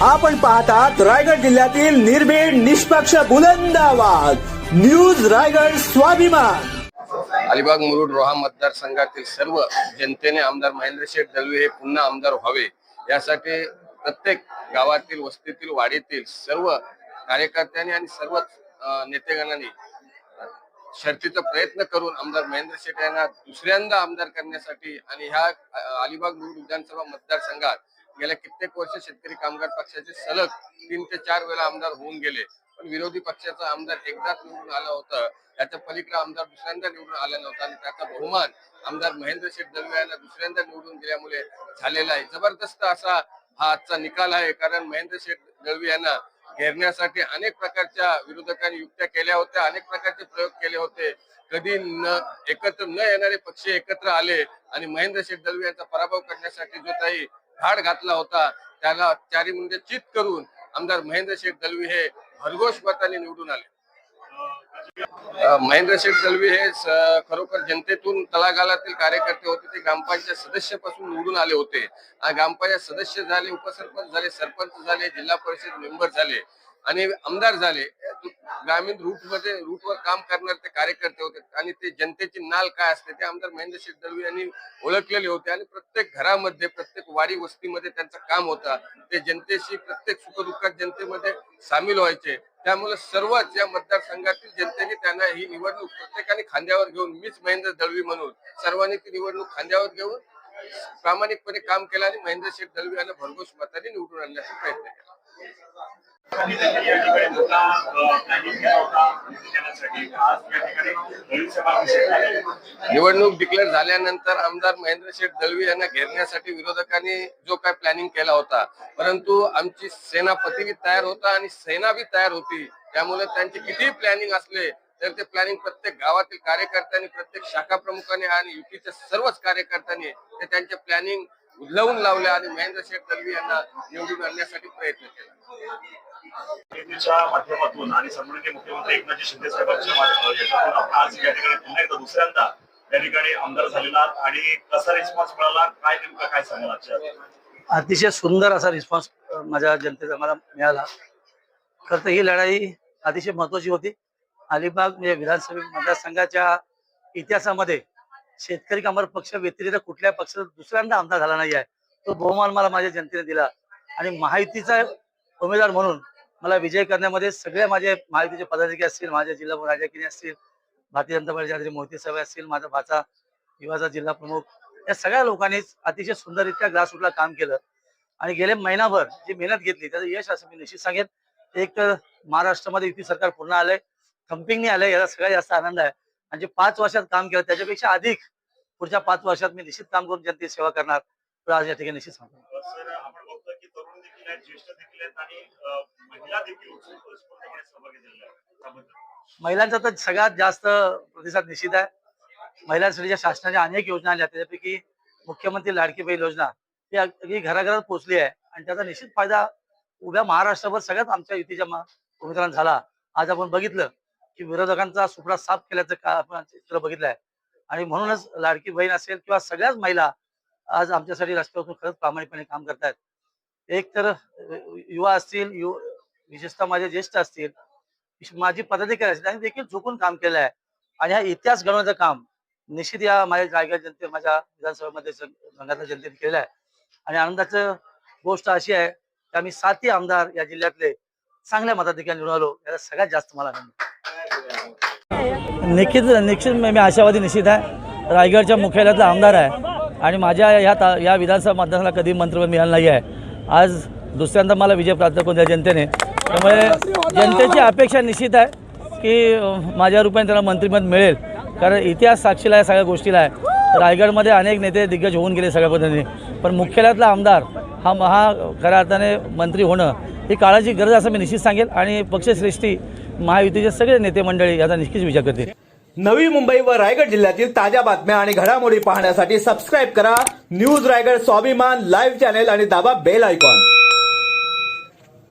आपण पाहतात रायगड जिल्ह्यातील निर्भीड निष्पक्ष बुलंद आवाज न्यूज रायगड स्वाभिमान। अलिबाग मुरुड रोहा मतदारसंघातील सर्व जनतेने आमदार महेंद्र शेठ दळवी हे पुन्हा आमदार व्हावे यासाठी प्रत्येक गावातील वस्तीतील वाडीतील सर्व कार्यकर्त्यांनी आणि सर्व नेतेगणांनी शर्तीचा प्रयत्न करून आमदार महेंद्र शेठ यांना दुसऱ्यांदा आमदार करण्यासाठी आणि ह्या अलिबाग मुरुड विधानसभा मतदारसंघात गेल्या कित्येक वर्ष शेतकरी कामगार पक्षाचे सलग 3 ते 4 वेळा आमदार होऊन गेले, पण विरोधी पक्षाचा आमदार एकदाच निवडून आला होता। त्याच्या पलीकडे आमदार दुसऱ्यांदा निवडून आला नव्हता आणि त्याचा बहुमान आमदार महेंद्र शेठ दळवी यांना दुसऱ्यांदा निवडून दिल्यामुळे झालेला आहे। जबरदस्त असा हा आजचा निकाल आहे, कारण महेंद्र शेठ दळवी यांना घेरण्यासाठी अनेक प्रकारच्या विरोधकांनी युक्त्या केल्या होत्या, अनेक प्रकारचे प्रयोग केले होते। कधी एकत्र न येणारे पक्ष एकत्र आले आणि महेंद्र शेठ दळवी यांचा पराभव करण्यासाठी जो काही घाट घातला होता त्याला चारी मुंडे चित करून आमदार महेंद्र शेठ दळवी हे भरघोष मताने निवडून आले। महेंद्र शेठ दळवी हे खरोखर जनतेतून तळागाळातील कार्यकर्ते होते। ते ग्रामपंचायत सदस्यापासून निवडून आले होते। ग्रामपंचायत सदस्य झाले, उपसरपंच झाले, सरपंच झाले, जिल्हा परिषद मेंबर झाले आणि आमदार झाले। ग्रामीण रूटवर काम करणारे ते कार्यकर्ते होते आणि ते जनतेची नाल काय असते ते आमदार महेंद्र शेठ दळवी यांनी ओळखलेले होते आणि प्रत्येक घरामध्ये, प्रत्येक वाडी वस्तीमध्ये त्यांचं काम होतं। ते जनतेशी प्रत्येक सुखदुःखात जनतेमध्ये सामील व्हायचे। त्यामुळे सर्वच या मतदारसंघातील जनतेने त्यांना ही निवडणूक प्रत्येकाने खांद्यावर घेऊन, मीच महेंद्र दळवी म्हणून सर्वांनी ती निवडणूक खांद्यावर घेऊन प्रामाणिकपणे काम केलं आणि महेंद्र शेठ दळवी यांना भरघोष मताने निवडून आणण्याचा प्रयत्न केला। निवडणूक डिक्लेअर झाल्यानंतर आमदार महेंद्र शेठ दळवी यांना घेरण्यासाठी विरोधकांनी जो काय प्लॅनिंग केला होता, परंतु आमची सेनापती तयार होता आणि सेना बी तयार होती। त्यामुळे त्यांचे कितीही प्लॅनिंग असले तर ते प्लॅनिंग प्रत्येक गावातील कार्यकर्त्यांनी, प्रत्येक शाखा प्रमुखांनी आणि युतीच्या सर्वच कार्यकर्त्यांनी ते त्यांचे प्लॅनिंग उधळून लावले आणि महेंद्र शेठ दळवी यांना निवडून आणण्यासाठी प्रयत्न केला। युतीच्या माध्यमातून आणि सन्माननीय मुख्यमंत्री एकनाथ शिंदे साहेबांच्या याच्यातून आपण आज या ठिकाणी पुन्हा एकदा दुसऱ्यांदा या ठिकाणी आमदार झालेला आणि कसा रिस्पॉन्स मिळाला, काय नेमकं काय सांगाल आजच्या? अतिशय सुंदर असा रिस्पॉन्स माझ्या जनतेचा मला मिळाला। खरं तर ही लढाई अतिशय महत्वाची होती। अलिबाग म्हणजे विधानसभा मतदारसंघाच्या इतिहासामध्ये शेतकरी कामगार पक्ष व्यतिरिक्त कुठल्या पक्षाचा दुसऱ्यांदा आमदार झाला नाही आहे। तो बहुमान मला माझ्या जनतेने दिला आणि महायुतीचा उमेदवार म्हणून मला विजय करण्यामध्ये सगळे माझे महायुतीचे पदाधिकारी असतील, माझे जिल्हा राजकीय असतील, भारतीय जनता पार्टीचे मोहिते साहेब असतील, माझा भाचा युवाचा जिल्हा प्रमुख, या सगळ्या लोकांनीच अतिशय सुंदररित्या ग्रासरूटला काम केलं आणि गेले महिनाभर जी मेहनत घेतली त्याचं यश असं मी निश्चित सांगेन। एक तर महाराष्ट्रामध्ये युती सरकार पूर्ण आलंय, थम्पिंगने आलंय, याचा सगळ्यात जास्त आनंद आहे। आणि जे 5 वर्षात काम केलं त्याच्यापेक्षा अधिक पुढच्या 5 वर्षात मी निश्चित काम करून जनतेची सेवा करणार, तर आज या ठिकाणी निश्चित सांगतो। सर, आपण बघतो की तरुण देखील आहेत, ज्येष्ठ देखील आहेत आणि महिला देखील उत्स्फूर्तपणे सहभागी झालेल्या आहेत। महिलांचा तर सगळ्यात जास्त प्रतिसाद निश्चित आहे। महिलांसाठीच्या शासनाच्या अनेक योजना आल्या, त्याच्यापैकी मुख्यमंत्री लाडकी बहीण योजना ही अगदी घराघरात पोहोचली आहे आणि त्याचा निश्चित फायदा उभ्या महाराष्ट्रावर सगळ्यात आमच्या युतीच्या उमेदवारांना झाला। आज आपण बघितलं की विरोधकांचा सुपडा साफ केल्याचं आपण चित्र बघितलं आहे आणि म्हणूनच लाडकी बहीण असेल किंवा सगळ्याच महिला आज आमच्यासाठी रस्त्यावरून खरंच प्रामाणिकपणे काम करतायत। एक तर युवा असतील, विशेषतः माझे ज्येष्ठ असतील, माझी पदाधिकारी असतील, त्यांनी देखील झुकून काम केलं आहे आणि हा इतिहास घडवण्याचं काम निश्चित या माझ्या रायगड जनते, माझ्या विधानसभेमध्ये संघातल्या जनतेने केलं आहे। आणि आनंदाचं गोष्ट अशी आहे की आम्ही 7ही आमदार या जिल्ह्यातले चांगल्या मताधिकारी निवडून आलो, याला सगळ्यात जास्त मला आनंद। निश्चित मी आशावादी निश्चित आहे। रायगडच्या मुख्यालयातला आमदार आहे आणि माझ्या या विधानसभा मतदारसंघाला कधी मंत्रिपद मिळालं नाही आहे। आज दुसऱ्यांदा मला विजय प्राप्त करून द्या जनतेने, त्यामुळे जनतेची अपेक्षा निश्चित आहे की माझ्या रूपाने त्यांना मंत्रिपद मिळेल, कारण इतिहास साक्षीला या सगळ्या गोष्टीला आहे। रायगडमध्ये अनेक नेते दिग्गज होऊन गेले सगळ्या पद्धतीने, पण मुख्यालयातला आमदार हा खऱ्या अर्थाने मंत्री होणं ही काळाची गरज असं मी निश्चित सांगेल आणि पक्षश्रेष्ठी महायुतीचे सगळे नेते मंडळी याचा निश्चित विचार करतील। नवी मुंबई व रायगड जिल्ह्यातील ताज्या बातम्या आणि घडामोडी पाहण्यासाठी सबस्क्राईब करा न्यूज रायगड स्वाभिमान लाईव्ह चॅनेल आणि दाबा बेल आयकॉन।